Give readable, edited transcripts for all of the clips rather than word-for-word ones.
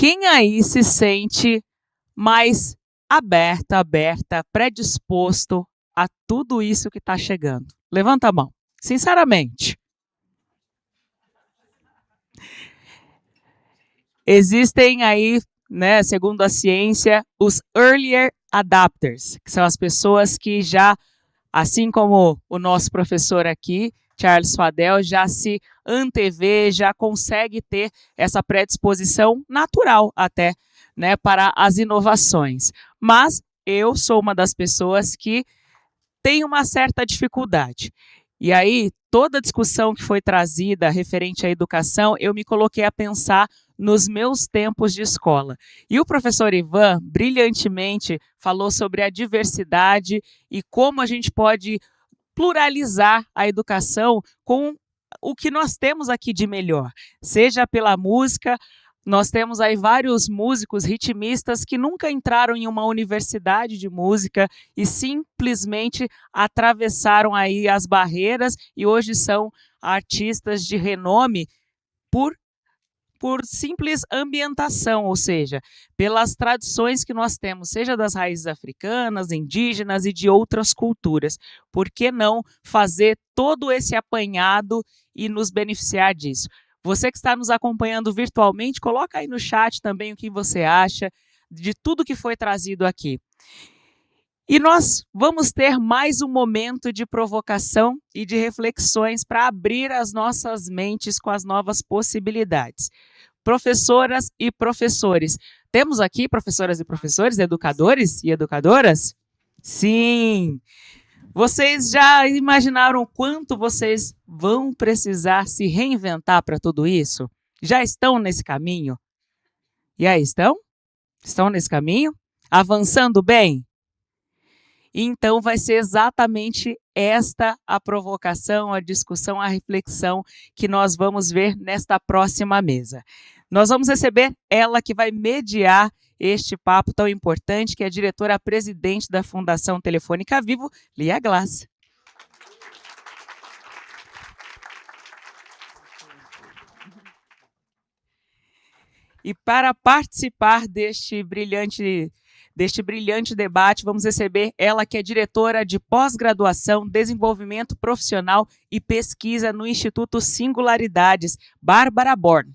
Quem aí se sente mais aberta, predisposto a tudo isso que está chegando? Levanta a mão, sinceramente. Existem aí, né, segundo a ciência, os earlier adapters, que são as pessoas que já, assim como o nosso professor aqui, Charles Fadel, já se antevê, já consegue ter essa predisposição natural até, né, para as inovações. Mas eu sou uma das pessoas que tem uma certa dificuldade. E aí, toda a discussão que foi trazida referente à educação, eu me coloquei a pensar nos meus tempos de escola. E o professor Ivan, brilhantemente, falou sobre a diversidade e como a gente pode pluralizar a educação com o que nós temos aqui de melhor, seja pela música. Nós temos aí vários músicos ritmistas que nunca entraram em uma universidade de música e simplesmente atravessaram aí as barreiras e hoje são artistas de renome por simples ambientação, ou seja, pelas tradições que nós temos, seja das raízes africanas, indígenas e de outras culturas. Por que não fazer todo esse apanhado e nos beneficiar disso? Você que está nos acompanhando virtualmente, coloca aí no chat também o que você acha de tudo que foi trazido aqui. E nós vamos ter mais um momento de provocação e de reflexões para abrir as nossas mentes com as novas possibilidades. Professoras e professores. Temos aqui professoras e professores, educadores e educadoras? Sim! Vocês já imaginaram quanto vocês vão precisar se reinventar para tudo isso? Já estão nesse caminho? E aí, estão? Estão nesse caminho? Avançando bem? Então, vai ser exatamente esta a provocação, a discussão, a reflexão que nós vamos ver nesta próxima mesa. Nós vamos receber ela que vai mediar este papo tão importante, que é a diretora-presidente da Fundação Telefônica Vivo, Lia Glass. E para participar deste brilhante debate, vamos receber ela que é diretora de pós-graduação, desenvolvimento profissional e pesquisa no Instituto Singularidades, Bárbara Born.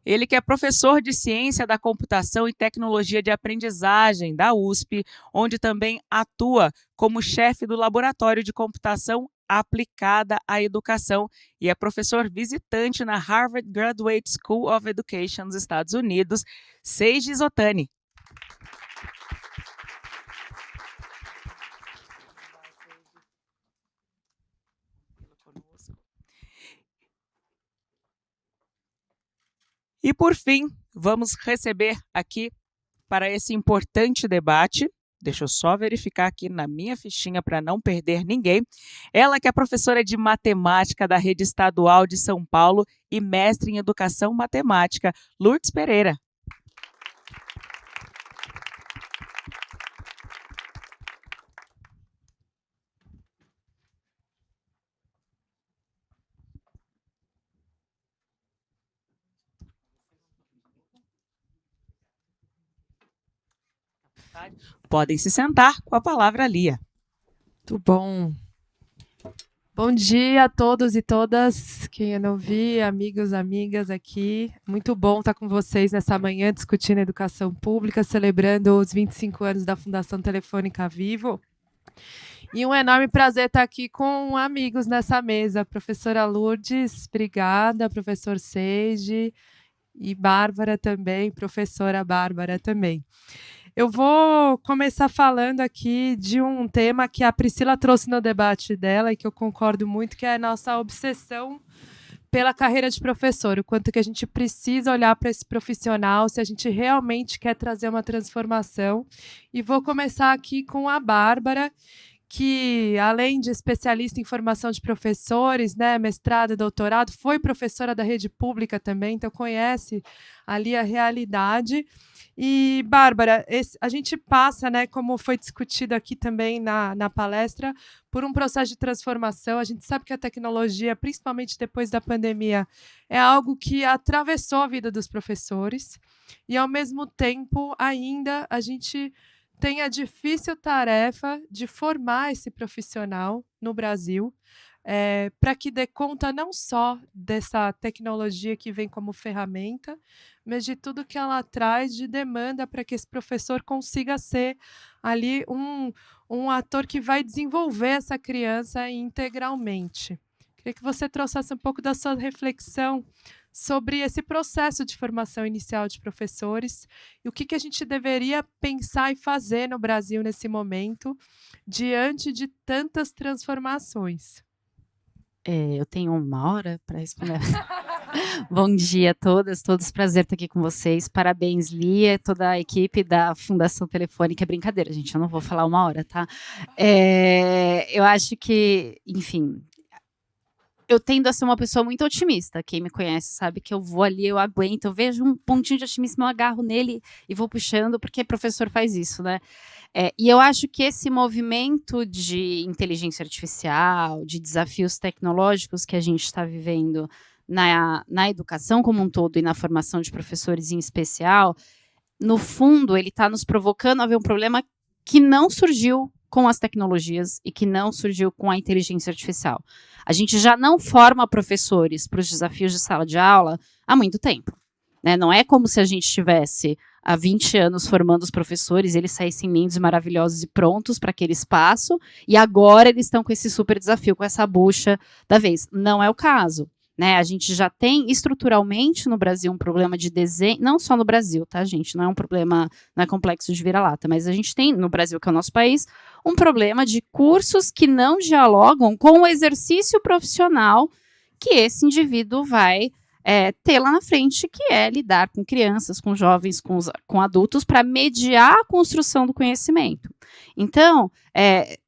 Ele que é professor de Ciência da Computação e Tecnologia de Aprendizagem da USP, onde também atua como chefe do Laboratório de Computação Aplicada à Educação e é professor visitante na Harvard Graduate School of Education nos Estados Unidos, Seiji Zotani. E, por fim, vamos receber aqui para esse importante debate, deixa eu só verificar aqui na minha fichinha para não perder ninguém, ela que é professora de matemática da Rede Estadual de São Paulo e mestre em Educação Matemática, Lourdes Pereira. Podem se sentar, com a palavra Lia. Muito bom. Bom dia a todos e todas, quem eu não vi, amigos, amigas aqui. Muito bom estar com vocês nessa manhã discutindo educação pública, celebrando os 25 anos da Fundação Telefônica Vivo. E um enorme prazer estar aqui com amigos nessa mesa. Professora Lourdes, obrigada. Professor Seiji e Bárbara também, professora Bárbara também. Eu vou começar falando aqui de um tema que a Priscila trouxe no debate dela e que eu concordo muito, que é a nossa obsessão pela carreira de professor, o quanto que a gente precisa olhar para esse profissional, se a gente realmente quer trazer uma transformação. E vou começar aqui com a Bárbara, que, além de especialista em formação de professores, né, mestrado e doutorado, foi professora da rede pública também, então conhece ali a realidade. E, Bárbara, a gente passa, né, como foi discutido aqui também na palestra, por um processo de transformação. A gente sabe que a tecnologia, principalmente depois da pandemia, é algo que atravessou a vida dos professores e, ao mesmo tempo, ainda a gente tem a difícil tarefa de formar esse profissional no Brasil, para que dê conta não só dessa tecnologia que vem como ferramenta, mas de tudo que ela traz de demanda para que esse professor consiga ser ali um ator que vai desenvolver essa criança integralmente. Queria que você trouxesse um pouco da sua reflexão sobre esse processo de formação inicial de professores e o que a gente deveria pensar e fazer no Brasil nesse momento, diante de tantas transformações. Eu tenho 1 hora para responder. Bom dia a todas, todos, prazer estar aqui com vocês. Parabéns, Lia, toda a equipe da Fundação Telefônica. É brincadeira, gente, eu não vou falar 1 hora, tá? Eu acho que, enfim, eu tendo a ser uma pessoa muito otimista. Quem me conhece sabe que eu vou ali, eu aguento, eu vejo um pontinho de otimismo, eu agarro nele e vou puxando, porque professor faz isso, né? E eu acho que esse movimento de inteligência artificial, de desafios tecnológicos que a gente está vivendo na educação como um todo e na formação de professores em especial, no fundo, ele está nos provocando a ver um problema que não surgiu com as tecnologias e que não surgiu com a inteligência artificial. A gente já não forma professores para os desafios de sala de aula há muito tempo, né? Não é como se a gente tivesse há 20 anos formando os professores, eles saíssem lindos e maravilhosos e prontos para aquele espaço, e agora eles estão com esse super desafio, com essa bucha da vez. Não é o caso, né? A gente já tem estruturalmente no Brasil um problema de desenho, não só no Brasil, tá, gente? Não é um problema, não é complexo de vira-lata, mas a gente tem no Brasil, que é o nosso país, um problema de cursos que não dialogam com o exercício profissional que esse indivíduo vai ter lá na frente, que é lidar com crianças, com jovens, com adultos, para mediar a construção do conhecimento. Então,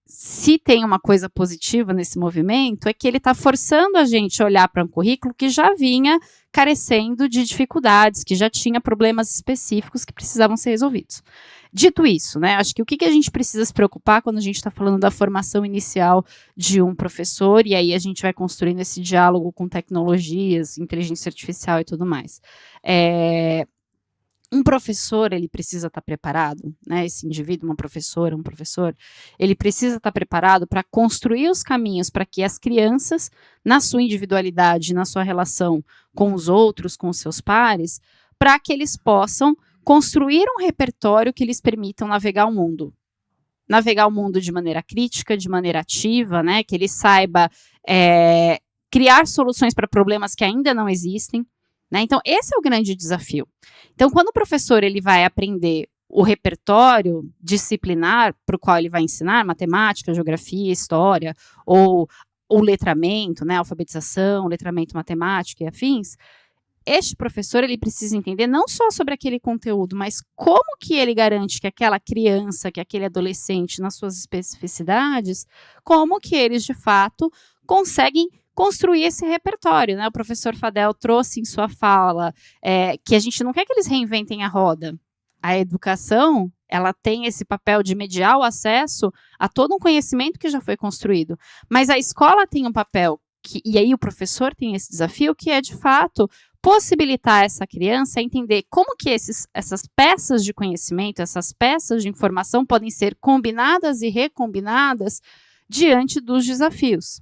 se tem uma coisa positiva nesse movimento, é que ele está forçando a gente a olhar para um currículo que já vinha carecendo de dificuldades, que já tinha problemas específicos que precisavam ser resolvidos. Dito isso, né, acho que o que a gente precisa se preocupar quando a gente está falando da formação inicial de um professor, e aí a gente vai construindo esse diálogo com tecnologias, inteligência artificial e tudo mais. Um professor, ele precisa estar preparado, né, esse indivíduo, uma professora, um professor, ele precisa estar preparado para construir os caminhos para que as crianças, na sua individualidade, na sua relação com os outros, com os seus pares, para que eles possam construir um repertório que lhes permitam navegar o mundo. Navegar o mundo de maneira crítica, de maneira ativa, né, que ele saiba criar soluções para problemas que ainda não existem, né? Então, esse é o grande desafio. Então, quando o professor ele vai aprender o repertório disciplinar para o qual ele vai ensinar, matemática, geografia, história, ou o letramento, né, alfabetização, letramento matemático e afins, este professor ele precisa entender não só sobre aquele conteúdo, mas como que ele garante que aquela criança, que aquele adolescente, nas suas especificidades, como que eles, de fato, conseguem construir esse repertório, né? O professor Fadel trouxe em sua fala que a gente não quer que eles reinventem a roda. A educação, ela tem esse papel de mediar o acesso a todo um conhecimento que já foi construído. Mas a escola tem um papel, e aí o professor tem esse desafio, que é, de fato, possibilitar essa criança a entender como que essas peças de conhecimento, essas peças de informação podem ser combinadas e recombinadas diante dos desafios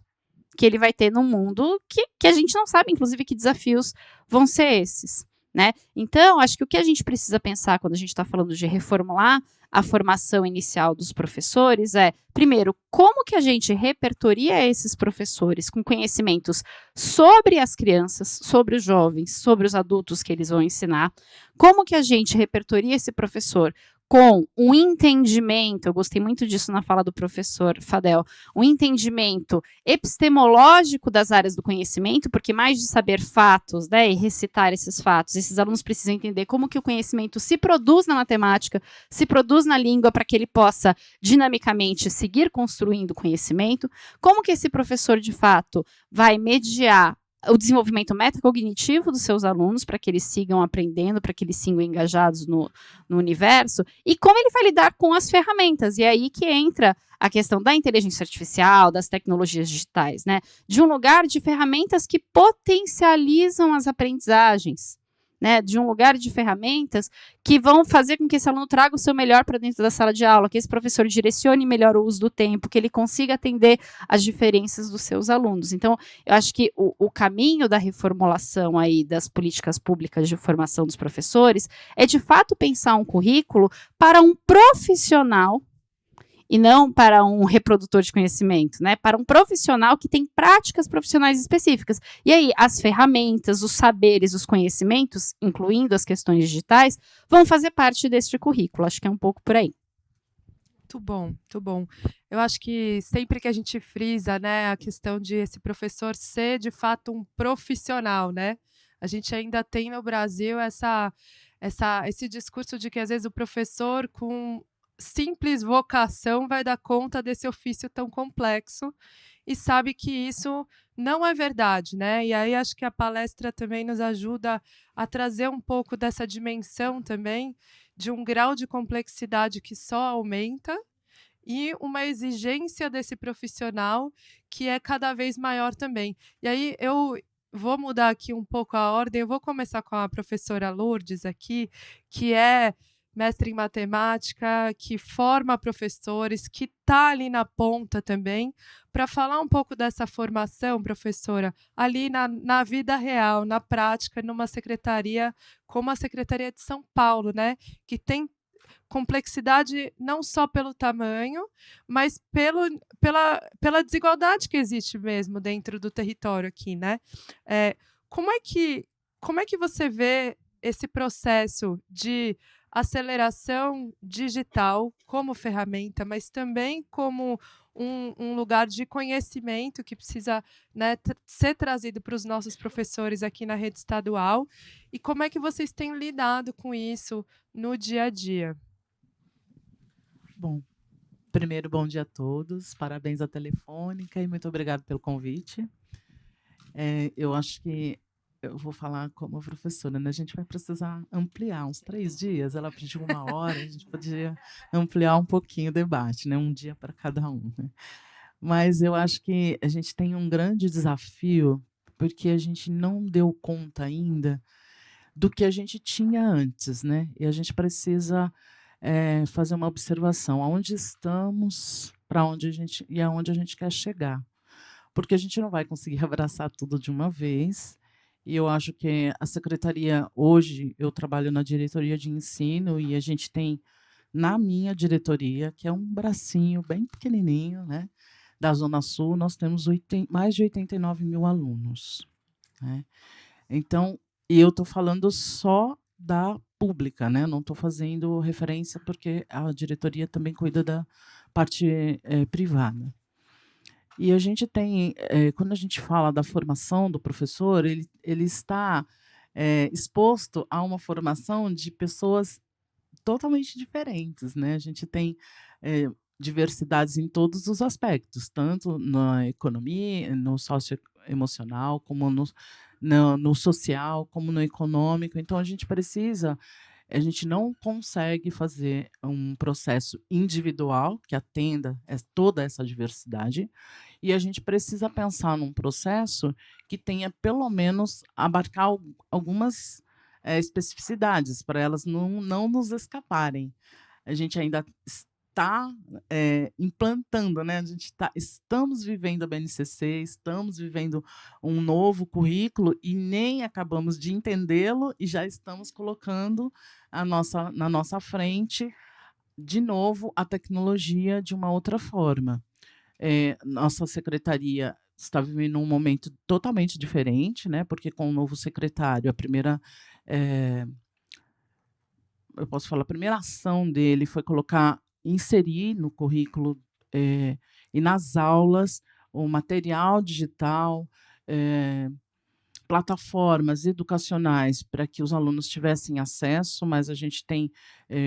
que ele vai ter no mundo, que a gente não sabe, inclusive, que desafios vão ser esses, né? Então, acho que o que a gente precisa pensar quando a gente está falando de reformular a formação inicial dos professores é, primeiro, como que a gente repertoria esses professores com conhecimentos sobre as crianças, sobre os jovens, sobre os adultos que eles vão ensinar, como que a gente repertoria esse professor com um entendimento, eu gostei muito disso na fala do professor Fadel, um entendimento epistemológico das áreas do conhecimento, porque mais de saber fatos, né, e recitar esses fatos, esses alunos precisam entender como que o conhecimento se produz na matemática, se produz na língua, para que ele possa dinamicamente seguir construindo conhecimento, como que esse professor, de fato, vai mediar o desenvolvimento metacognitivo dos seus alunos, para que eles sigam aprendendo, para que eles sigam engajados no universo, e como ele vai lidar com as ferramentas. E é aí que entra a questão da inteligência artificial, das tecnologias digitais, né? De um lugar de ferramentas que potencializam as aprendizagens, né? De um lugar de ferramentas que vão fazer com que esse aluno traga o seu melhor para dentro da sala de aula, que esse professor direcione melhor o uso do tempo, que ele consiga atender as diferenças dos seus alunos. Então, eu acho que o caminho da reformulação aí das políticas públicas de formação dos professores é, de fato, pensar um currículo para um profissional e não para um reprodutor de conhecimento, né? Para um profissional que tem práticas profissionais específicas. E aí, as ferramentas, os saberes, os conhecimentos, incluindo as questões digitais, vão fazer parte deste currículo. Acho que é um pouco por aí. Muito bom, muito bom. Eu acho que sempre que a gente frisa, né, a questão de esse professor ser, de fato, um profissional, né? A gente ainda tem no Brasil esse discurso de que, às vezes, o professor com simples vocação vai dar conta desse ofício tão complexo, e sabe que isso não é verdade, né? E aí acho que a palestra também nos ajuda a trazer um pouco dessa dimensão também, de um grau de complexidade que só aumenta, e uma exigência desse profissional que é cada vez maior também. E aí eu vou mudar aqui um pouco a ordem, eu vou começar com a professora Lourdes aqui, que é mestre em matemática, que forma professores, que está ali na ponta também, para falar um pouco dessa formação, professora, ali na vida real, na prática, numa secretaria como a Secretaria de São Paulo, né, que tem complexidade não só pelo tamanho, mas pela desigualdade que existe mesmo dentro do território aqui, né? Como é que você vê esse processo de aceleração digital como ferramenta, mas também como um lugar de conhecimento que precisa, né, ser trazido para os nossos professores aqui na rede estadual? E como é que vocês têm lidado com isso no dia a dia? Bom, primeiro, bom dia a todos. Parabéns à Telefônica e muito obrigado pelo convite. Eu acho que eu vou falar como professora, né? A gente vai precisar ampliar uns 3 dias. Ela pediu 1 hora, a gente podia ampliar um pouquinho o debate, né? Um dia para cada um, né? Mas eu acho que a gente tem um grande desafio, porque a gente não deu conta ainda do que a gente tinha antes, né? E a gente precisa fazer uma observação, aonde estamos, para onde a gente e aonde a gente quer chegar, porque a gente não vai conseguir abraçar tudo de uma vez. E eu acho que a secretaria, hoje eu trabalho na diretoria de ensino, e a gente tem na minha diretoria, que é um bracinho bem pequenininho, né, da Zona Sul, nós temos mais de 89 mil alunos, né? Então, e eu estou falando só da pública, né? Não estou fazendo referência porque a diretoria também cuida da parte privada. E a gente tem, quando a gente fala da formação do professor, ele está exposto a uma formação de pessoas totalmente diferentes, né? A gente tem diversidades em todos os aspectos, tanto na economia, no socioemocional, como no social, como no econômico. Então, a gente não consegue fazer um processo individual que atenda toda essa diversidade, e a gente precisa pensar num processo que tenha, pelo menos, abarcar algumas especificidades, para elas não nos escaparem. A gente ainda está implantando, né? Estamos vivendo a BNCC, estamos vivendo um novo currículo e nem acabamos de entendê-lo e já estamos colocando na nossa frente, de novo, a tecnologia de uma outra forma. Nossa secretaria está vivendo um momento totalmente diferente, né? Porque com o novo secretário, a primeira eu posso falar, a primeira ação dele foi inserir no currículo e nas aulas o material digital, plataformas educacionais para que os alunos tivessem acesso, mas a gente tem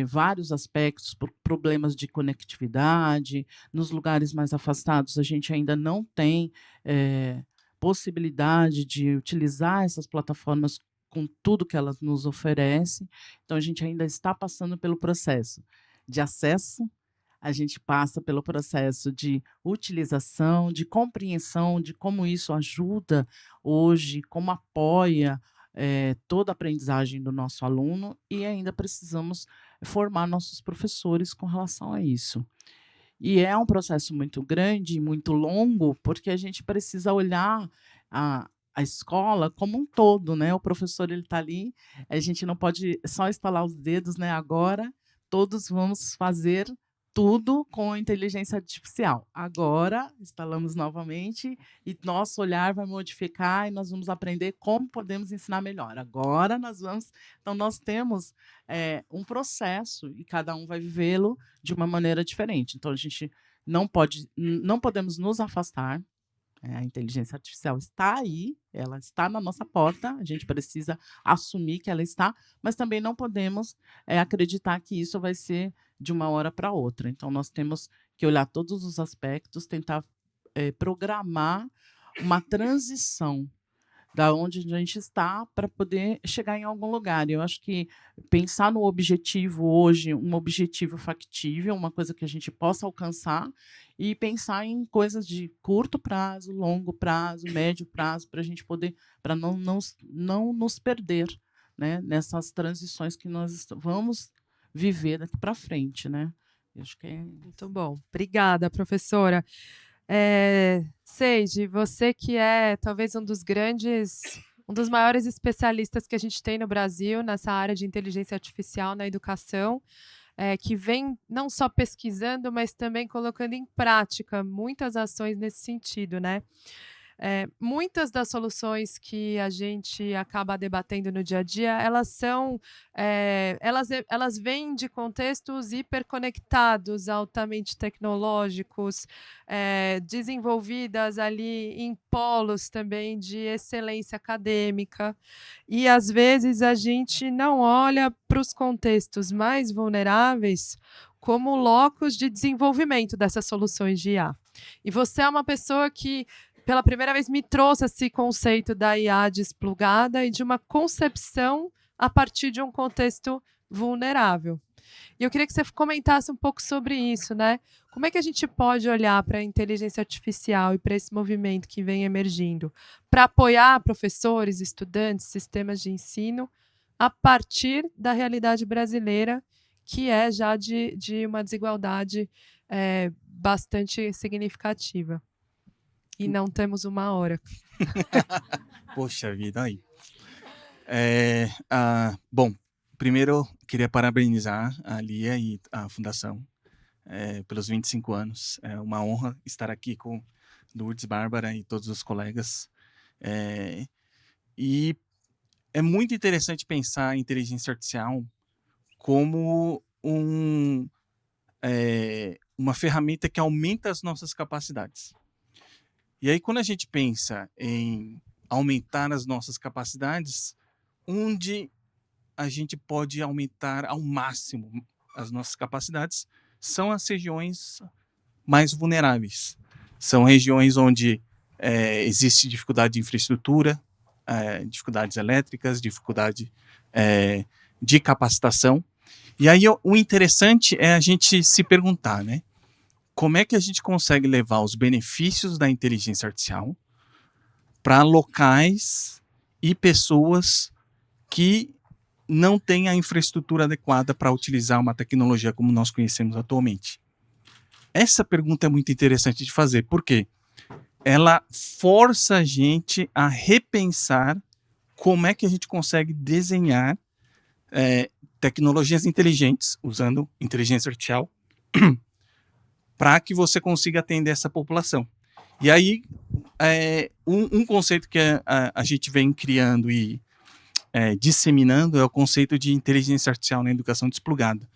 vários aspectos, problemas de conectividade, nos lugares mais afastados a gente ainda não tem possibilidade de utilizar essas plataformas com tudo que elas nos oferecem, então a gente ainda está passando pelo processo de acesso, a gente passa pelo processo de utilização, de compreensão de como isso ajuda hoje, como apoia toda a aprendizagem do nosso aluno, e ainda precisamos formar nossos professores com relação a isso. E é um processo muito grande, muito longo, porque a gente precisa olhar a escola como um todo, né? O professor ele está ali, a gente não pode só estalar os dedos, né? Agora todos vamos fazer tudo com inteligência artificial. Agora, instalamos novamente e nosso olhar vai modificar e nós vamos aprender como podemos ensinar melhor. Agora nós vamos... Então, nós temos um processo e cada um vai vivê-lo de uma maneira diferente. Então, a gente não podemos nos afastar. A inteligência artificial está aí, ela está na nossa porta, a gente precisa assumir que ela está, mas também não podemos acreditar que isso vai ser de uma hora para outra. Então, nós temos que olhar todos os aspectos, tentar programar uma transição da onde a gente está para poder chegar em algum lugar. Eu acho que pensar no objetivo hoje, um objetivo factível, uma coisa que a gente possa alcançar, e pensar em coisas de curto prazo, longo prazo, médio prazo, para a gente poder, para não nos perder, né, nessas transições que nós vamos viver daqui para frente, né? Eu acho que é... Muito bom. Obrigada, professora. Seide, você que é talvez um dos maiores especialistas que a gente tem no Brasil nessa área de inteligência artificial na educação, que vem não só pesquisando, mas também colocando em prática muitas ações nesse sentido, né? Muitas das soluções que a gente acaba debatendo no dia a dia, elas vêm de contextos hiperconectados, altamente tecnológicos, desenvolvidas ali em polos também de excelência acadêmica, e às vezes a gente não olha para os contextos mais vulneráveis como locos de desenvolvimento dessas soluções de IA. E você é uma pessoa que pela primeira vez me trouxe esse conceito da IA desplugada e de uma concepção a partir de um contexto vulnerável. E eu queria que você comentasse um pouco sobre isso, né? Como é que a gente pode olhar para a inteligência artificial e para esse movimento que vem emergindo, para apoiar professores, estudantes, sistemas de ensino, a partir da realidade brasileira, que é já de uma desigualdade bastante significativa. E não temos uma hora. Poxa vida, aí. Bom, primeiro queria parabenizar a Lia e a Fundação pelos 25 anos. É uma honra estar aqui com Lourdes, Bárbara e todos os colegas. E é muito interessante pensar a inteligência artificial como uma ferramenta que aumenta as nossas capacidades. E aí, quando a gente pensa em aumentar as nossas capacidades, onde a gente pode aumentar ao máximo as nossas capacidades são as regiões mais vulneráveis. São regiões onde existe dificuldade de infraestrutura, dificuldades elétricas, dificuldade de capacitação. E aí, o interessante é a gente se perguntar, né? Como é que a gente consegue levar os benefícios da inteligência artificial para locais e pessoas que não têm a infraestrutura adequada para utilizar uma tecnologia como nós conhecemos atualmente? Essa pergunta é muito interessante de fazer, porque ela força a gente a repensar como é que a gente consegue desenhar tecnologias inteligentes, usando inteligência artificial, para que você consiga atender essa população. E aí, um conceito que a gente vem criando e disseminando é o conceito de inteligência artificial na educação desplugada,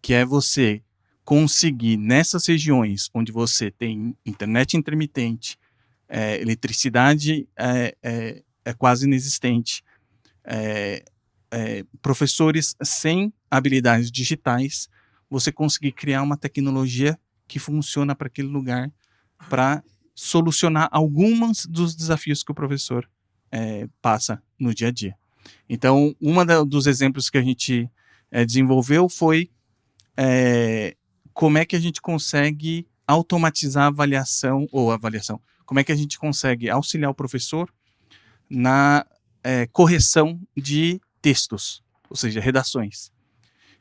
que é você conseguir, nessas regiões onde você tem internet intermitente, eletricidade é quase inexistente, professores sem habilidades digitais, você conseguir criar uma tecnologia que funciona para aquele lugar, para solucionar alguns dos desafios que o professor passa no dia a dia. Então, dos exemplos que a gente desenvolveu foi como é que a gente consegue automatizar a avaliação, como é que a gente consegue auxiliar o professor na correção de textos, ou seja, redações.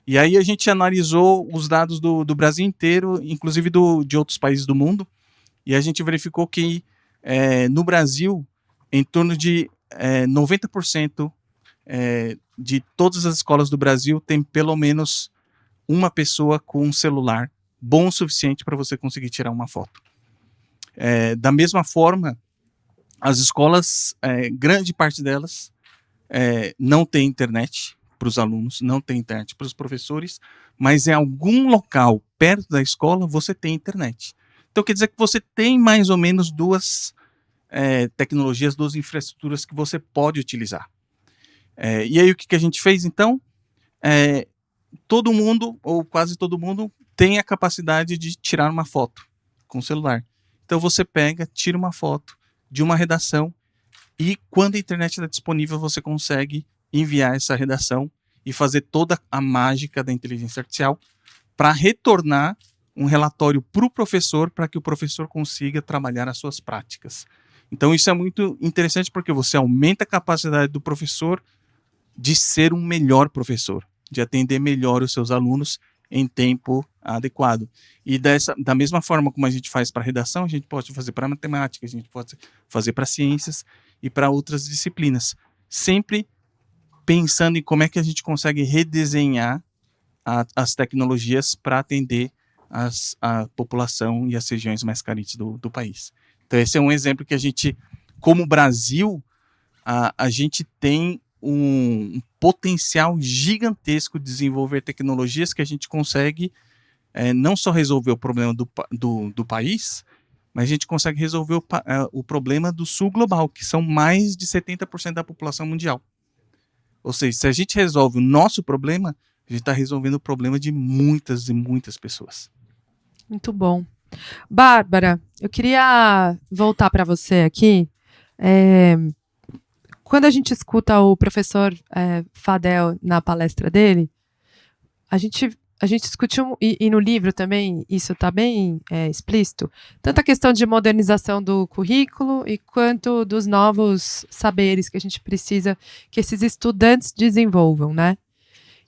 E aí a gente analisou os dados do Brasil inteiro, inclusive de outros países do mundo, e a gente verificou que no Brasil, em torno de 90% de todas as escolas do Brasil tem pelo menos uma pessoa com um celular bom o suficiente para você conseguir tirar uma foto. Da mesma forma, as escolas, grande parte delas, não tem internet para os alunos, não tem internet para os professores, mas em algum local perto da escola você tem internet. Então quer dizer que você tem mais ou menos duas tecnologias, duas infraestruturas que você pode utilizar. E aí o que a gente fez então? Todo mundo, ou quase todo mundo, tem a capacidade de tirar uma foto com o celular. Então você pega, tira uma foto de uma redação e quando a internet está disponível você consegue enviar essa redação e fazer toda a mágica da inteligência artificial para retornar um relatório para o professor, para que o professor consiga trabalhar as suas práticas. Então isso é muito interessante porque você aumenta a capacidade do professor de ser um melhor professor, de atender melhor os seus alunos em tempo adequado. E da mesma forma como a gente faz para redação, a gente pode fazer para matemática, a gente pode fazer para ciências e para outras disciplinas. Sempre pensando em como é que a gente consegue redesenhar as tecnologias para atender a população e as regiões mais carentes do país. Então esse é um exemplo que a gente, como Brasil, a gente tem um potencial gigantesco de desenvolver tecnologias que a gente consegue não só resolver o problema do país, mas a gente consegue resolver o problema do sul global, que são mais de 70% da população mundial. Ou seja, se a gente resolve o nosso problema, a gente está resolvendo o problema de muitas e muitas pessoas. Muito bom. Bárbara, eu queria voltar para você aqui. Quando a gente escuta o professor Fadel na palestra dele, a gente discutiu, e no livro também, isso está bem explícito, tanto a questão de modernização do currículo e quanto dos novos saberes que a gente precisa que esses estudantes desenvolvam, né?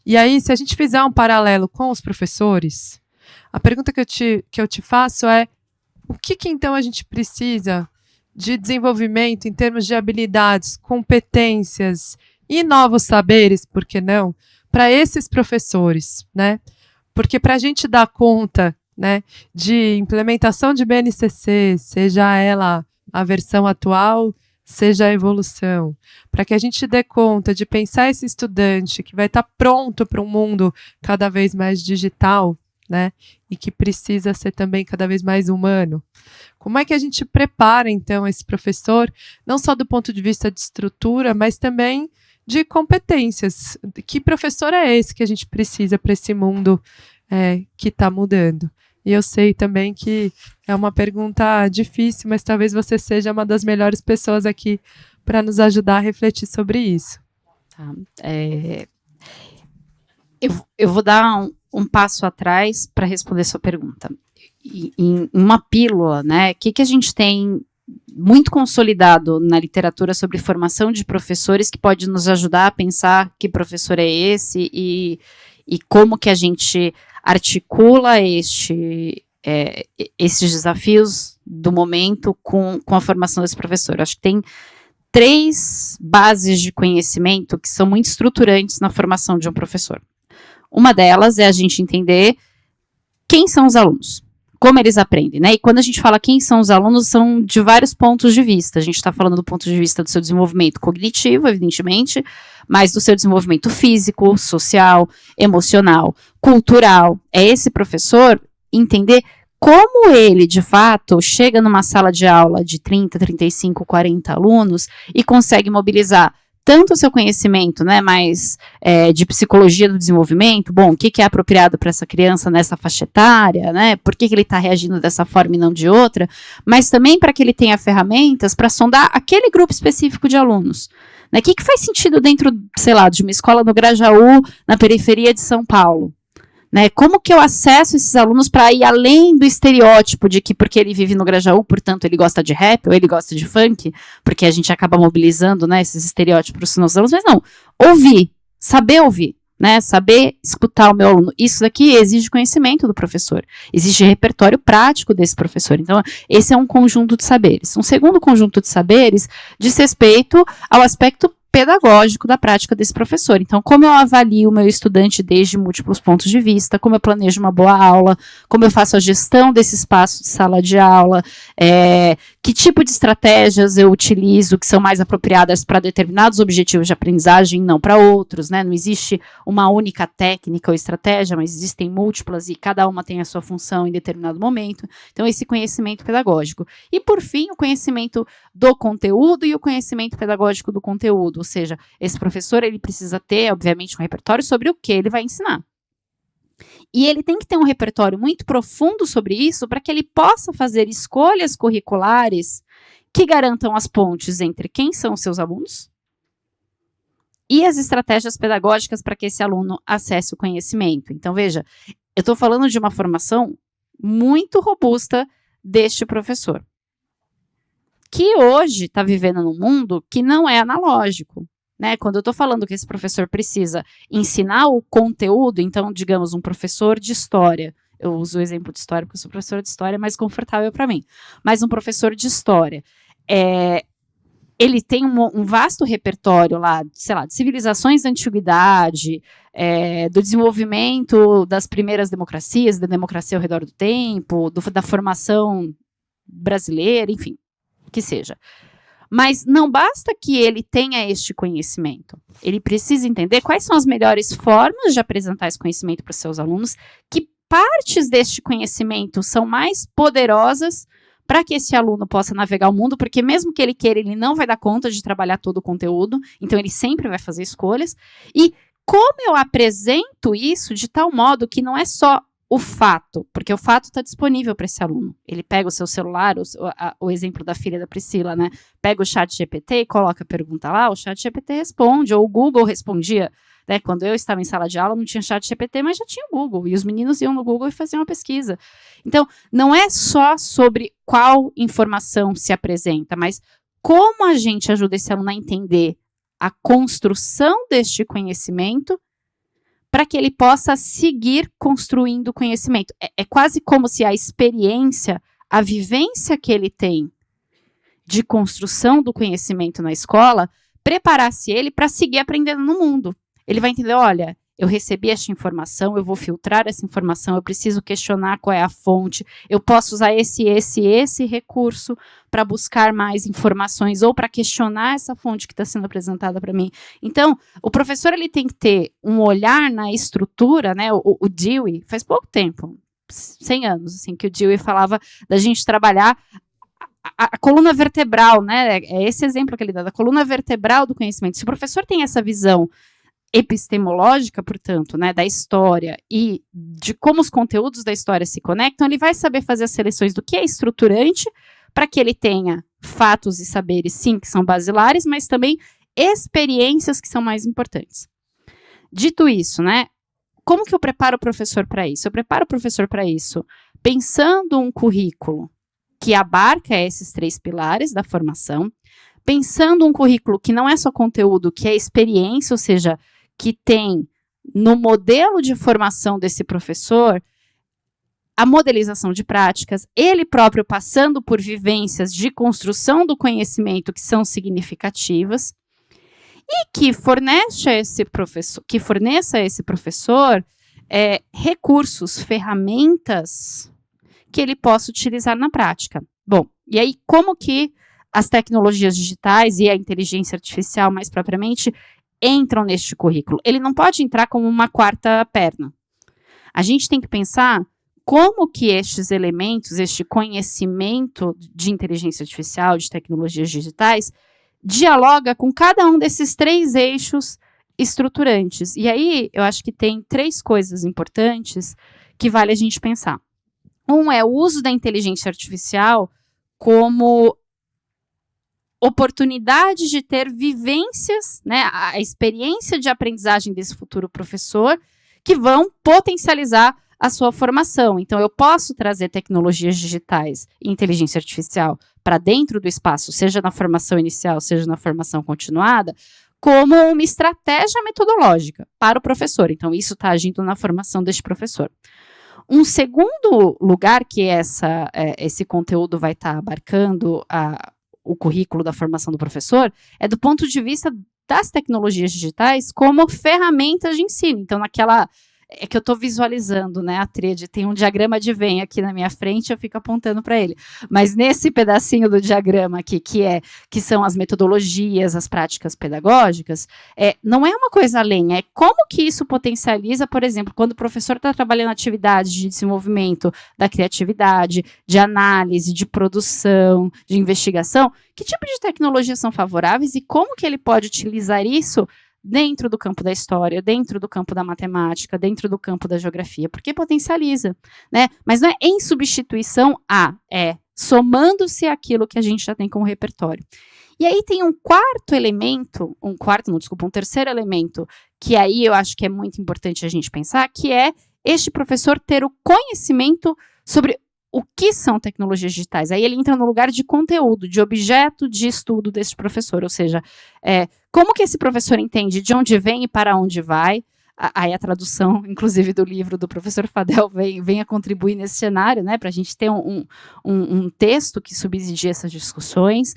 E aí, se a gente fizer um paralelo com os professores, a pergunta que eu te faço é: o que então a gente precisa de desenvolvimento em termos de habilidades, competências e novos saberes, por que não, para esses professores, né? Porque para a gente dar conta, né, de implementação de BNCC, seja ela a versão atual, seja a evolução, para que a gente dê conta de pensar esse estudante que vai estar pronto para um mundo cada vez mais digital, né, e que precisa ser também cada vez mais humano. Como é que a gente prepara, então, esse professor, não só do ponto de vista de estrutura, mas também de competências? Que professor é esse que a gente precisa para esse mundo que está mudando? E eu sei também que é uma pergunta difícil, mas talvez você seja uma das melhores pessoas aqui para nos ajudar a refletir sobre isso. Tá. Eu vou dar um passo atrás para responder sua pergunta. Em uma pílula, né? O que a gente tem muito consolidado na literatura sobre formação de professores que pode nos ajudar a pensar que professor é esse e como que a gente articula esses desafios do momento com a formação desse professor. Acho que tem 3 bases de conhecimento que são muito estruturantes na formação de um professor. Uma delas é a gente entender quem são os alunos, como eles aprendem, né? E quando a gente fala quem são os alunos, são de vários pontos de vista. A gente está falando do ponto de vista do seu desenvolvimento cognitivo, evidentemente, mas do seu desenvolvimento físico, social, emocional, cultural. É esse professor entender como ele, de fato, chega numa sala de aula de 30, 35, 40 alunos e consegue mobilizar tanto o seu conhecimento, né, mais de psicologia do desenvolvimento, bom, o que é apropriado para essa criança nessa faixa etária, né, por que ele está reagindo dessa forma e não de outra, mas também para que ele tenha ferramentas para sondar aquele grupo específico de alunos. Né, o que faz sentido dentro, sei lá, de uma escola no Grajaú, na periferia de São Paulo? Né, como que eu acesso esses alunos para ir além do estereótipo de que porque ele vive no Grajaú, portanto ele gosta de rap ou ele gosta de funk, porque a gente acaba mobilizando, né, esses estereótipos nos alunos, mas não, ouvir, né, saber escutar o meu aluno. Isso daqui exige conhecimento do professor, exige repertório prático desse professor. Então, esse é um conjunto de saberes. Um segundo conjunto de saberes diz respeito ao aspecto pedagógico da prática desse professor. Então, como eu avalio o meu estudante desde múltiplos pontos de vista, como eu planejo uma boa aula, como eu faço a gestão desse espaço de sala de aula, que tipo de estratégias eu utilizo que são mais apropriadas para determinados objetivos de aprendizagem, não para outros, né? Não existe uma única técnica ou estratégia, mas existem múltiplas e cada uma tem a sua função em determinado momento. Então, esse conhecimento pedagógico. E, por fim, o conhecimento do conteúdo e o conhecimento pedagógico do conteúdo. Ou seja, esse professor ele precisa ter, obviamente, um repertório sobre o que ele vai ensinar. E ele tem que ter um repertório muito profundo sobre isso para que ele possa fazer escolhas curriculares que garantam as pontes entre quem são os seus alunos e as estratégias pedagógicas para que esse aluno acesse o conhecimento. Então, veja, eu estou falando de uma formação muito robusta deste professor, que hoje está vivendo num mundo que não é analógico. Né? Quando eu estou falando que esse professor precisa ensinar o conteúdo, então, digamos, um professor de história, eu uso o exemplo de história porque eu sou professora de história, é mais confortável para mim, mas um professor de história, ele tem um vasto repertório lá, sei lá, de civilizações da antiguidade, do desenvolvimento das primeiras democracias, da democracia ao redor do tempo, da formação brasileira, enfim, que seja. Mas não basta que ele tenha este conhecimento. Ele precisa entender quais são as melhores formas de apresentar esse conhecimento para os seus alunos, que partes deste conhecimento são mais poderosas para que esse aluno possa navegar o mundo, porque mesmo que ele queira, ele não vai dar conta de trabalhar todo o conteúdo, então ele sempre vai fazer escolhas. E como eu apresento isso de tal modo que não é só o fato, porque o fato está disponível para esse aluno. Ele pega o seu celular, o exemplo da filha da Priscila, né? Pega o ChatGPT e coloca a pergunta lá, o ChatGPT responde, ou o Google respondia. Né? Quando eu estava em sala de aula, não tinha ChatGPT, mas já tinha o Google, e os meninos iam no Google e faziam uma pesquisa. Então, não é só sobre qual informação se apresenta, mas como a gente ajuda esse aluno a entender a construção deste conhecimento para que ele possa seguir construindo o conhecimento. É quase como se a experiência, a vivência que ele tem de construção do conhecimento na escola, preparasse ele para seguir aprendendo no mundo. Ele vai entender, olha, eu recebi esta informação, eu vou filtrar essa informação, eu preciso questionar qual é a fonte, eu posso usar esse recurso para buscar mais informações ou para questionar essa fonte que está sendo apresentada para mim. Então, o professor ele tem que ter um olhar na estrutura, né? O Dewey, faz pouco tempo, 100 anos, assim, que o Dewey falava da gente trabalhar a coluna vertebral, né? É esse exemplo que ele dá, da coluna vertebral do conhecimento. Se o professor tem essa visão epistemológica, portanto, né, da história e de como os conteúdos da história se conectam, ele vai saber fazer as seleções do que é estruturante para que ele tenha fatos e saberes, sim, que são basilares, mas também experiências que são mais importantes. Dito isso, né, como que eu preparo o professor para isso? Eu preparo o professor para isso pensando um currículo que abarca esses 3 pilares da formação, pensando um currículo que não é só conteúdo, que é experiência, ou seja, que tem no modelo de formação desse professor a modelização de práticas, ele próprio passando por vivências de construção do conhecimento que são significativas e que forneça a esse professor recursos, ferramentas que ele possa utilizar na prática. Bom, e aí como que as tecnologias digitais e a inteligência artificial, mais propriamente, entram neste currículo. Ele não pode entrar como uma quarta perna. A gente tem que pensar como que estes elementos, este conhecimento de inteligência artificial, de tecnologias digitais, dialoga com cada um desses 3 eixos estruturantes. E aí, eu acho que tem 3 coisas importantes que vale a gente pensar. Um é o uso da inteligência artificial como oportunidade de ter vivências, né, a experiência de aprendizagem desse futuro professor, que vão potencializar a sua formação. Então, eu posso trazer tecnologias digitais e inteligência artificial para dentro do espaço, seja na formação inicial, seja na formação continuada, como uma estratégia metodológica para o professor. Então, isso está agindo na formação deste professor. Um segundo lugar que esse conteúdo vai estar abarcando o currículo da formação do professor é do ponto de vista das tecnologias digitais como ferramentas de ensino. Então, é que eu estou visualizando, né, a tríade, tem um diagrama de Venn aqui na minha frente, eu fico apontando para ele. Mas nesse pedacinho do diagrama aqui, que são as metodologias, as práticas pedagógicas, não é uma coisa além, é como que isso potencializa, por exemplo, quando o professor está trabalhando atividades de desenvolvimento da criatividade, de análise, de produção, de investigação, que tipo de tecnologias são favoráveis e como que ele pode utilizar isso dentro do campo da história, dentro do campo da matemática, dentro do campo da geografia, porque potencializa, né? Mas não é em substituição é somando-se àquilo que a gente já tem como repertório. E aí tem um terceiro elemento, que aí eu acho que é muito importante a gente pensar, que é este professor ter o conhecimento sobre o que são tecnologias digitais. Aí ele entra no lugar de conteúdo, de objeto de estudo desse professor, ou seja, como que esse professor entende de onde vem e para onde vai. Aí a tradução, inclusive, do livro do professor Fadel vem a contribuir nesse cenário, né, para a gente ter um texto que subsidia essas discussões.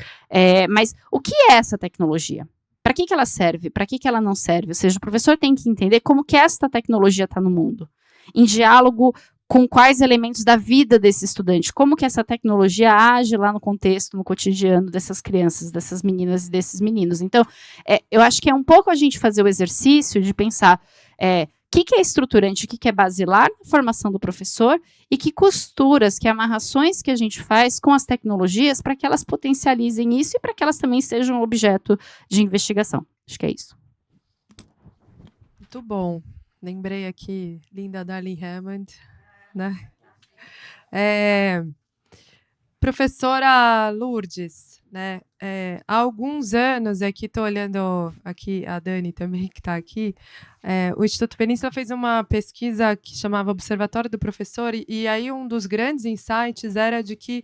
Mas o que é essa tecnologia? Para que ela serve? Para que ela não serve? Ou seja, o professor tem que entender como que esta tecnologia está no mundo, em diálogo com quais elementos da vida desse estudante, como que essa tecnologia age lá no contexto, no cotidiano dessas crianças, dessas meninas e desses meninos. Então, eu acho que é um pouco a gente fazer o exercício de pensar o que é estruturante, o que é basilar na formação do professor e que costuras, que amarrações que a gente faz com as tecnologias para que elas potencializem isso e para que elas também sejam objeto de investigação. Acho que é isso. Muito bom. Lembrei aqui, Linda Darling Hammond, né? Professora Lourdes, né? Há alguns anos, aqui estou olhando aqui a Dani também, que está aqui, o Instituto Península fez uma pesquisa que chamava Observatório do Professor, e aí um dos grandes insights era de que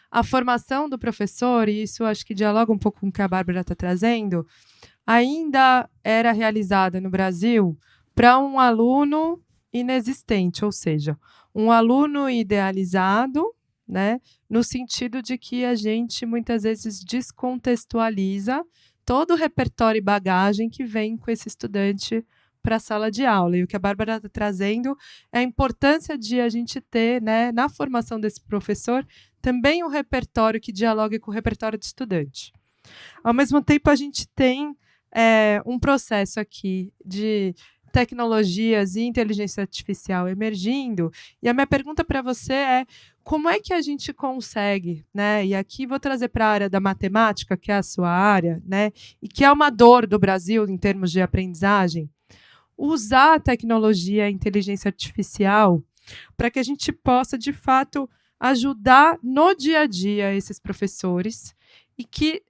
a formação do professor, e isso acho que dialoga um pouco com o que a Bárbara está trazendo, ainda era realizada no Brasil para um aluno inexistente, ou seja, um aluno idealizado, né, no sentido de que a gente muitas vezes descontextualiza todo o repertório e bagagem que vem com esse estudante para a sala de aula. E o que a Bárbara está trazendo é a importância de a gente ter, né, na formação desse professor, também um repertório que dialogue com o repertório do estudante. Ao mesmo tempo, a gente tem um processo aqui de tecnologias e inteligência artificial emergindo, e a minha pergunta para você é como é que a gente consegue, né, e aqui vou trazer para a área da matemática, que é a sua área, né, e que é uma dor do Brasil em termos de aprendizagem, usar a tecnologia e a inteligência artificial para que a gente possa, de fato, ajudar no dia a dia esses professores, e que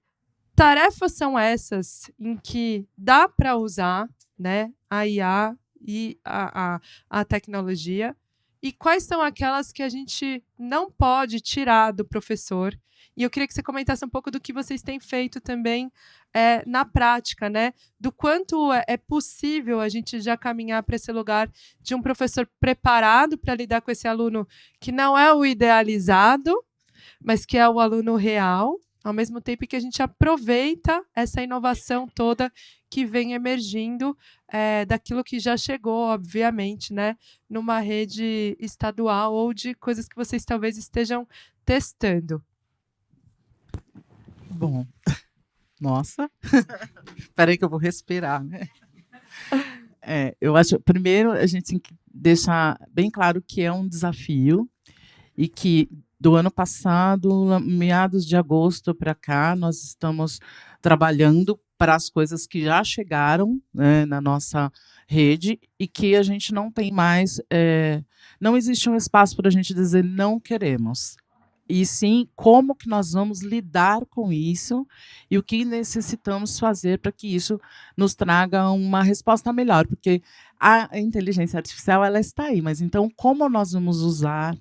tarefas são essas em que dá para usar, né, a IA e a tecnologia, e quais são aquelas que a gente não pode tirar do professor. E eu queria que você comentasse um pouco do que vocês têm feito também na prática, né? Do quanto é possível a gente já caminhar para esse lugar de um professor preparado para lidar com esse aluno que não é o idealizado, mas que é o aluno real, ao mesmo tempo que a gente aproveita essa inovação toda que vem emergindo daquilo que já chegou, obviamente, né, numa rede estadual ou de coisas que vocês talvez estejam testando. Bom, nossa, Espera aí que eu vou respirar, né? Eu acho, primeiro, a gente tem que deixar bem claro que é um desafio e que do ano passado, meados de agosto para cá, nós estamos trabalhando para as coisas que já chegaram, né, na nossa rede e que a gente não tem mais, não existe um espaço para a gente dizer não queremos. E sim, como que nós vamos lidar com isso e o que necessitamos fazer para que isso nos traga uma resposta melhor, porque a inteligência artificial ela está aí, mas então como nós vamos usar,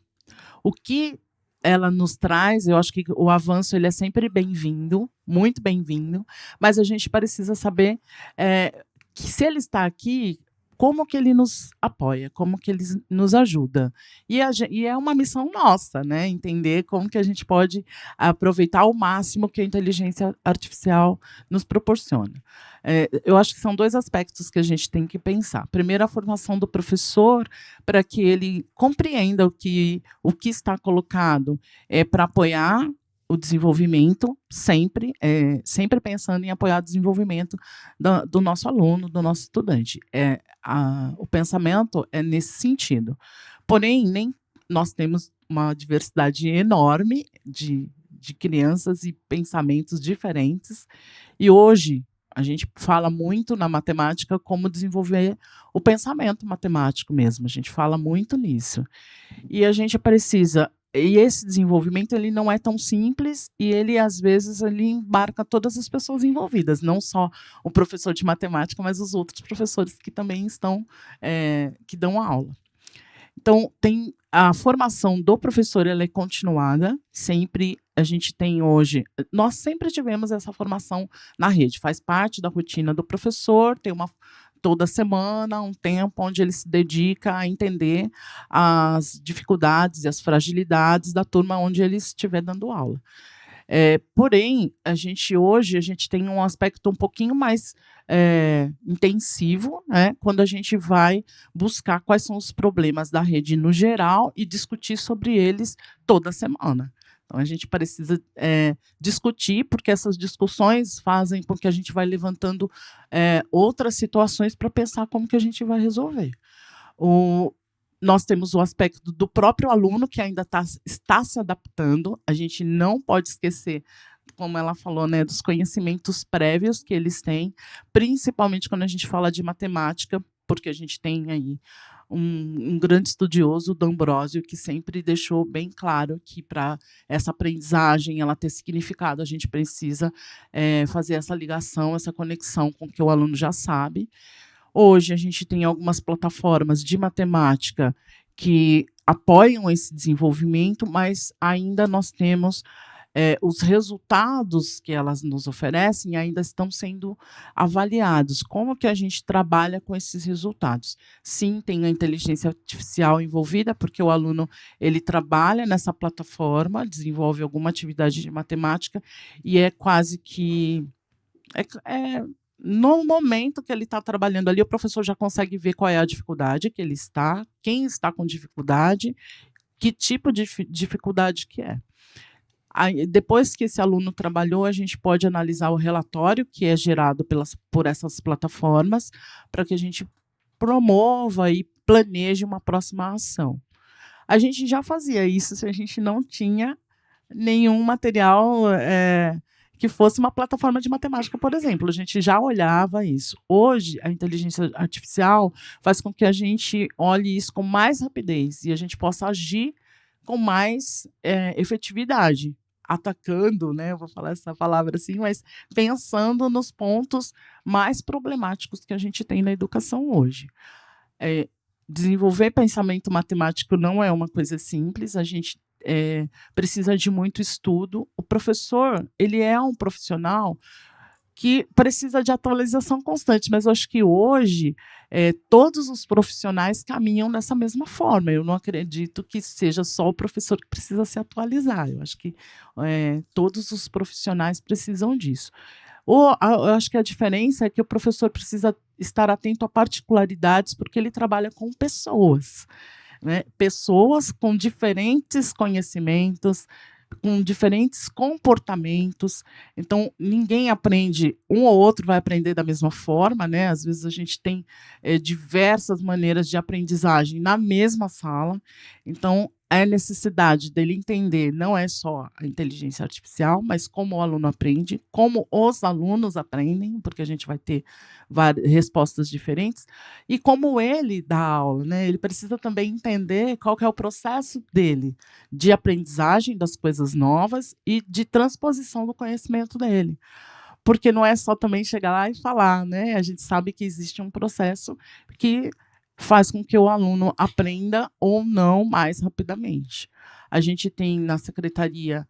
o que ela nos traz, eu acho que o avanço ele é sempre bem-vindo, muito bem-vindo, mas a gente precisa saber que se ele está aqui, como que ele nos apoia, como que ele nos ajuda. E é uma missão nossa, né? Entender como que a gente pode aproveitar ao máximo que a inteligência artificial nos proporciona. Eu acho que são 2 aspectos que a gente tem que pensar. Primeiro, a formação do professor, para que ele compreenda o que está colocado para apoiar o desenvolvimento, sempre pensando em apoiar o desenvolvimento do nosso aluno, do nosso estudante. O pensamento é nesse sentido. Porém, nós temos uma diversidade enorme de crianças e pensamentos diferentes, e hoje a gente fala muito na matemática como desenvolver o pensamento matemático mesmo, a gente fala muito nisso. E a gente precisa... E esse desenvolvimento ele não é tão simples e ele, às vezes, ele embarca todas as pessoas envolvidas, não só o professor de matemática, mas os outros professores que também estão, que dão aula. Então, a formação do professor ela é continuada, sempre a gente tem hoje, nós sempre tivemos essa formação na rede, faz parte da rotina do professor, tem toda semana, um tempo onde ele se dedica a entender as dificuldades e as fragilidades da turma onde ele estiver dando aula. Porém, hoje a gente tem um aspecto um pouquinho mais intensivo, né, quando a gente vai buscar quais são os problemas da rede no geral e discutir sobre eles toda semana. Então, a gente precisa discutir, porque essas discussões fazem com que a gente vai levantando outras situações para pensar como que a gente vai resolver. Nós temos o aspecto do próprio aluno, que ainda está se adaptando. A gente não pode esquecer, como ela falou, né, dos conhecimentos prévios que eles têm, principalmente quando a gente fala de matemática, porque a gente tem aí um grande estudioso, D'Ambrosio, que sempre deixou bem claro que para essa aprendizagem ela ter significado, a gente precisa fazer essa ligação, essa conexão com o que o aluno já sabe. Hoje a gente tem algumas plataformas de matemática que apoiam esse desenvolvimento, mas ainda nós temos os resultados que elas nos oferecem ainda estão sendo avaliados. Como que a gente trabalha com esses resultados? Sim, tem a inteligência artificial envolvida, porque o aluno ele trabalha nessa plataforma, desenvolve alguma atividade de matemática e é quase que... no momento que ele está trabalhando ali, o professor já consegue ver qual é a dificuldade que ele está, quem está com dificuldade, que tipo de dificuldade que é. Aí, depois que esse aluno trabalhou, a gente pode analisar o relatório que é gerado por essas plataformas, para que a gente promova e planeje uma próxima ação. A gente já fazia isso se a gente não tinha nenhum material que fosse uma plataforma de matemática, por exemplo. A gente já olhava isso. Hoje, a inteligência artificial faz com que a gente olhe isso com mais rapidez e a gente possa agir com mais efetividade, atacando, né, eu vou falar essa palavra assim, mas pensando nos pontos mais problemáticos que a gente tem na educação hoje. Desenvolver pensamento matemático não é uma coisa simples, a gente precisa de muito estudo. O professor, ele é um profissional que precisa de atualização constante, mas eu acho que hoje todos os profissionais caminham dessa mesma forma. Eu não acredito que seja só o professor que precisa se atualizar. Eu acho que todos os profissionais precisam disso. Eu acho que a diferença é que o professor precisa estar atento a particularidades, porque ele trabalha com pessoas, né? Pessoas com diferentes conhecimentos, com diferentes comportamentos. Então, ninguém aprende, um ou outro vai aprender da mesma forma, né? Às vezes a gente tem diversas maneiras de aprendizagem na mesma sala. Então, a necessidade dele entender não é só a inteligência artificial, mas como o aluno aprende, como os alunos aprendem, porque a gente vai ter respostas diferentes, e como ele dá aula, né? Ele precisa também entender qual que é o processo dele de aprendizagem das coisas novas e de transposição do conhecimento dele. Porque não é só também chegar lá e falar, né? A gente sabe que existe um processo que faz com que o aluno aprenda ou não mais rapidamente. A gente tem na secretaria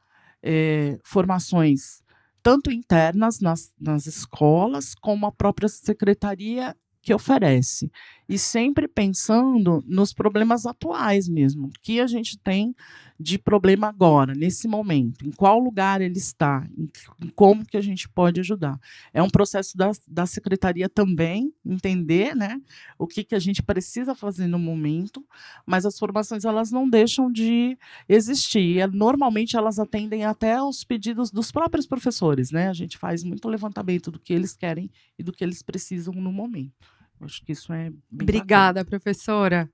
formações tanto internas nas escolas, como a própria secretaria que oferece. E sempre pensando nos problemas atuais mesmo. O que a gente tem de problema agora, nesse momento? Em qual lugar ele está? Em como que a gente pode ajudar? É um processo da secretaria também entender, né, o que a gente precisa fazer no momento, mas as formações elas não deixam de existir. Normalmente elas atendem até aos pedidos dos próprios professores, né? A gente faz muito levantamento do que eles querem e do que eles precisam no momento. Acho que isso é bem Obrigada, bacana. professora.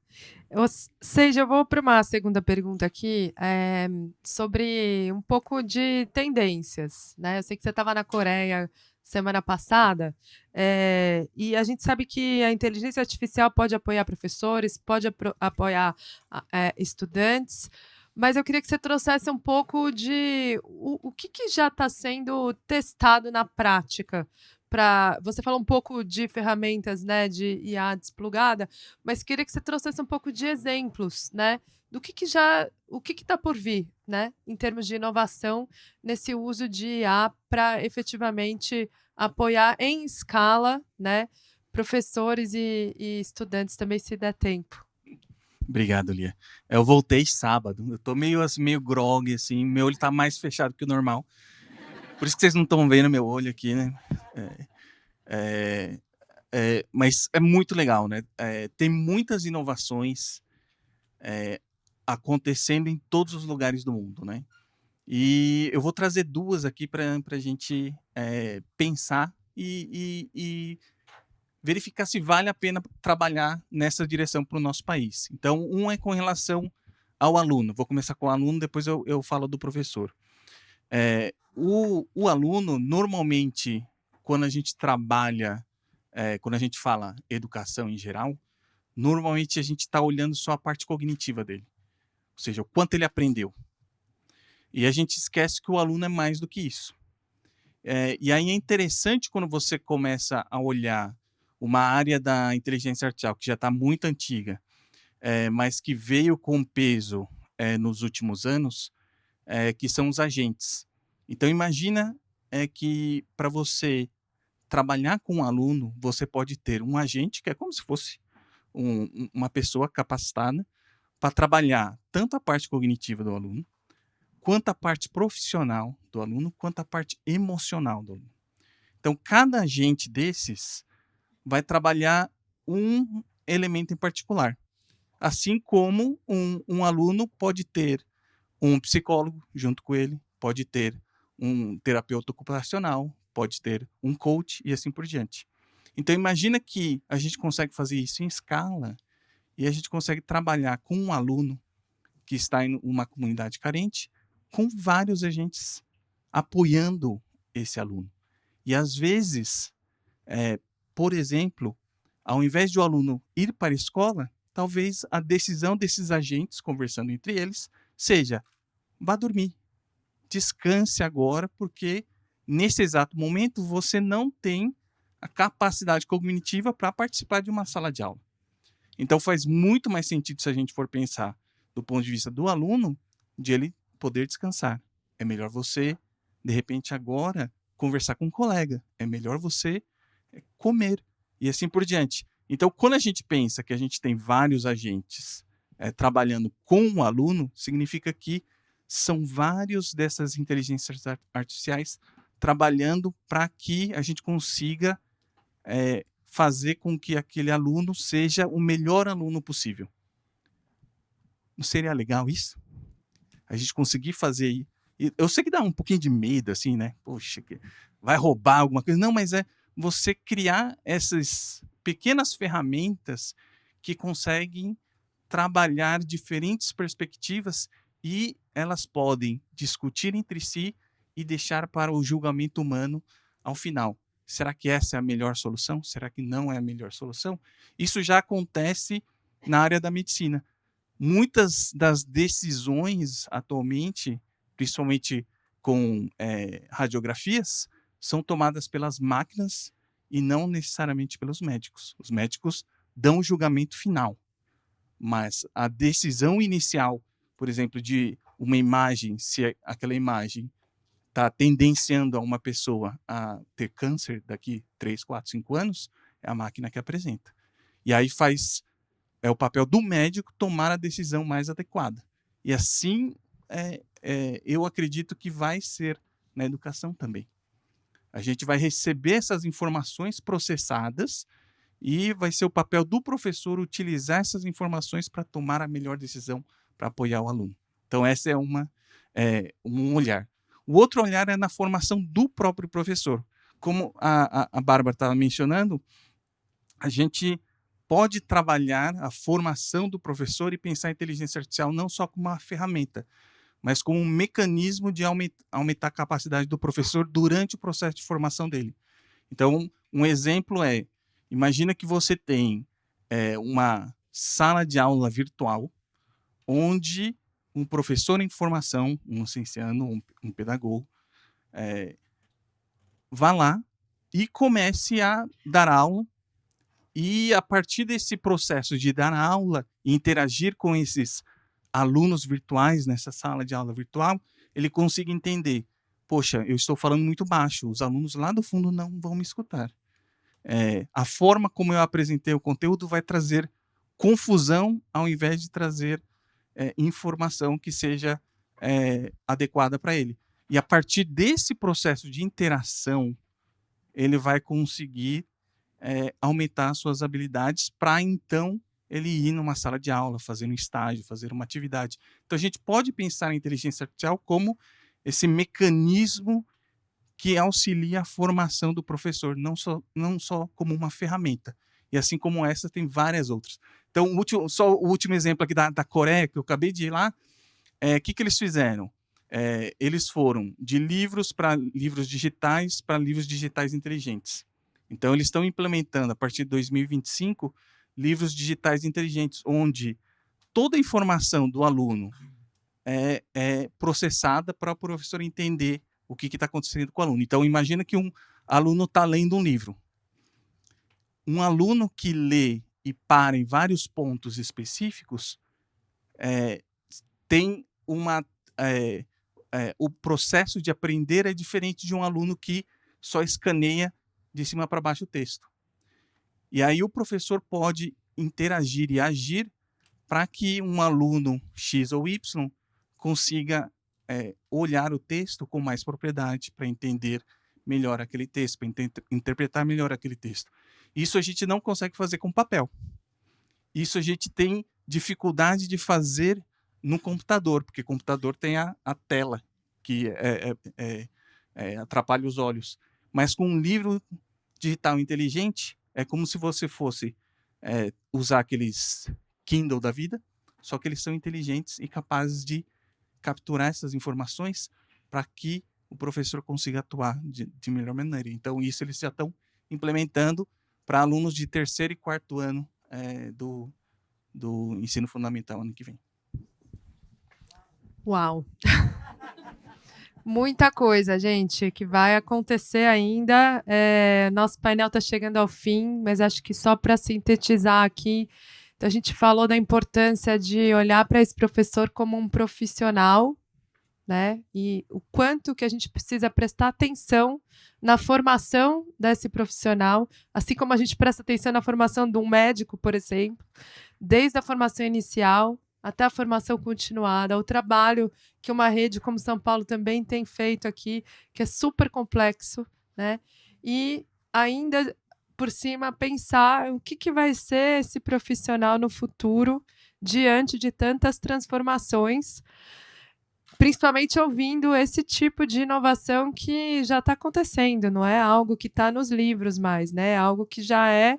Ou seja, eu vou para uma segunda pergunta aqui, sobre um pouco de tendências, né? Eu sei que você estava na Coreia semana passada, e a gente sabe que a inteligência artificial pode apoiar professores, pode apoiar estudantes, mas eu queria que você trouxesse um pouco de o que já está sendo testado na prática. Você falou um pouco de ferramentas, né, de IA desplugada, mas queria que você trouxesse um pouco de exemplos, né, do que está por vir, né, em termos de inovação nesse uso de IA para efetivamente apoiar em escala, né, professores e estudantes também, se der tempo. Obrigado, Lia. Eu voltei sábado. Eu tô meio grog, assim. Meu olho tá mais fechado que o normal. Por isso que vocês não estão vendo meu olho aqui, né? Mas é muito legal, né? Tem muitas inovações acontecendo em todos os lugares do mundo, né? E eu vou trazer duas aqui para a gente pensar e verificar se vale a pena trabalhar nessa direção para o nosso país. Então, um é com relação ao aluno. Vou começar com o aluno, depois eu falo do professor. O aluno, normalmente, quando a gente trabalha, quando a gente fala educação em geral, normalmente a gente está olhando só a parte cognitiva dele. Ou seja, o quanto ele aprendeu. E a gente esquece que o aluno é mais do que isso. E aí é interessante quando você começa a olhar uma área da inteligência artificial que já está muito antiga, mas que veio com peso nos últimos anos, que são os agentes. Então, imagina que para você trabalhar com um aluno, você pode ter um agente, que é como se fosse uma pessoa capacitada para trabalhar tanto a parte cognitiva do aluno, quanto a parte profissional do aluno, quanto a parte emocional do aluno. Então, cada agente desses vai trabalhar um elemento em particular. Assim como um aluno pode ter um psicólogo junto com ele, pode ter um terapeuta ocupacional, pode ter um coach e assim por diante. Então, imagina que a gente consegue fazer isso em escala e a gente consegue trabalhar com um aluno que está em uma comunidade carente, com vários agentes apoiando esse aluno. E às vezes, por exemplo, ao invés de o aluno ir para a escola, talvez a decisão desses agentes, conversando entre eles, seja: vá dormir, descanse agora, porque nesse exato momento você não tem a capacidade cognitiva para participar de uma sala de aula. Então faz muito mais sentido, se a gente for pensar do ponto de vista do aluno, de ele poder descansar. É melhor você, de repente, agora, conversar com um colega. É melhor você comer. E assim por diante. Então, quando a gente pensa que a gente tem vários agentes trabalhando com o aluno, significa que são vários dessas inteligências artificiais trabalhando para que a gente consiga fazer com que aquele aluno seja o melhor aluno possível. Não seria legal isso? A gente conseguir fazer E eu sei que dá um pouquinho de medo, assim, né? Poxa, vai roubar alguma coisa. Não, mas é você criar essas pequenas ferramentas que conseguem trabalhar diferentes perspectivas e elas podem discutir entre si e deixar para o julgamento humano ao final. Será que essa é a melhor solução? Será que não é a melhor solução? Isso já acontece na área da medicina. Muitas das decisões atualmente, principalmente com radiografias, são tomadas pelas máquinas e não necessariamente pelos médicos. Os médicos dão o julgamento final, mas a decisão inicial, por exemplo, de uma imagem, se aquela imagem está tendenciando a uma pessoa a ter câncer daqui 3, 4, 5 anos, é a máquina que apresenta. E aí é o papel do médico tomar a decisão mais adequada. E assim, eu acredito que vai ser na educação também. A gente vai receber essas informações processadas e vai ser o papel do professor utilizar essas informações para tomar a melhor decisão para apoiar o aluno. Então, essa é um olhar. O outro olhar é na formação do próprio professor. Como a Bárbara estava mencionando, a gente pode trabalhar a formação do professor e pensar a inteligência artificial não só como uma ferramenta, mas como um mecanismo de aumentar a capacidade do professor durante o processo de formação dele. Então, um exemplo imagina que você tem uma sala de aula virtual onde um professor em formação, um cienciano, um pedagogo, vá lá e comece a dar aula e, a partir desse processo de dar aula e interagir com esses alunos virtuais nessa sala de aula virtual, ele consiga entender, poxa, eu estou falando muito baixo, os alunos lá do fundo não vão me escutar. A forma como eu apresentei o conteúdo vai trazer confusão ao invés de trazer informação que seja adequada para ele. E a partir desse processo de interação, ele vai conseguir aumentar suas habilidades para, então, ele ir numa sala de aula, fazer um estágio, fazer uma atividade. Então, a gente pode pensar a inteligência artificial como esse mecanismo que auxilia a formação do professor, não só como uma ferramenta. E assim como essa, tem várias outras. Então, só o último exemplo aqui da Coreia, que eu acabei de ir lá, que eles fizeram? Eles foram de livros para livros digitais para livros digitais inteligentes. Então, eles estão implementando, a partir de 2025, livros digitais inteligentes, onde toda a informação do aluno é processada para o professor entender o que está acontecendo com o aluno. Então, imagina que um aluno está lendo um livro. Um aluno que lê e para em vários pontos específicos tem o processo de aprender é diferente de um aluno que só escaneia de cima para baixo o texto. E aí o professor pode interagir e agir para que um aluno X ou Y consiga olhar o texto com mais propriedade, para entender melhor aquele texto, para interpretar melhor aquele texto. Isso a gente não consegue fazer com papel. Isso a gente tem dificuldade de fazer no computador, porque o computador tem a tela, que atrapalha os olhos. Mas com um livro digital inteligente, é como se você fosse usar aqueles Kindle da vida, só que eles são inteligentes e capazes de capturar essas informações para que o professor consiga atuar de melhor maneira. Então, isso eles já estão implementando para alunos de 3º e 4º ano do ensino fundamental ano que vem. Uau! Muita coisa, gente, que vai acontecer ainda. Nosso painel está chegando ao fim, mas acho que só para sintetizar aqui, então a gente falou da importância de olhar para esse professor como um profissional, né? E o quanto que a gente precisa prestar atenção na formação desse profissional, assim como a gente presta atenção na formação de um médico, por exemplo, desde a formação inicial até a formação continuada, o trabalho que uma rede como São Paulo também tem feito aqui, que é super complexo, né? E ainda por cima pensar o que vai ser esse profissional no futuro diante de tantas transformações, principalmente ouvindo esse tipo de inovação que já está acontecendo, não é algo que está nos livros mais, né? É algo que já é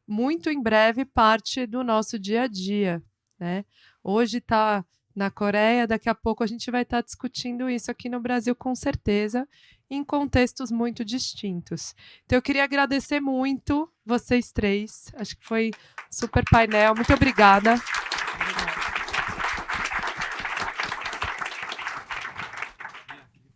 muito em breve parte do nosso dia a dia, né? Hoje está na Coreia, daqui a pouco a gente vai estar discutindo isso aqui no Brasil, com certeza, em contextos muito distintos. Então, eu queria agradecer muito vocês três. Acho que foi super painel. Muito obrigada.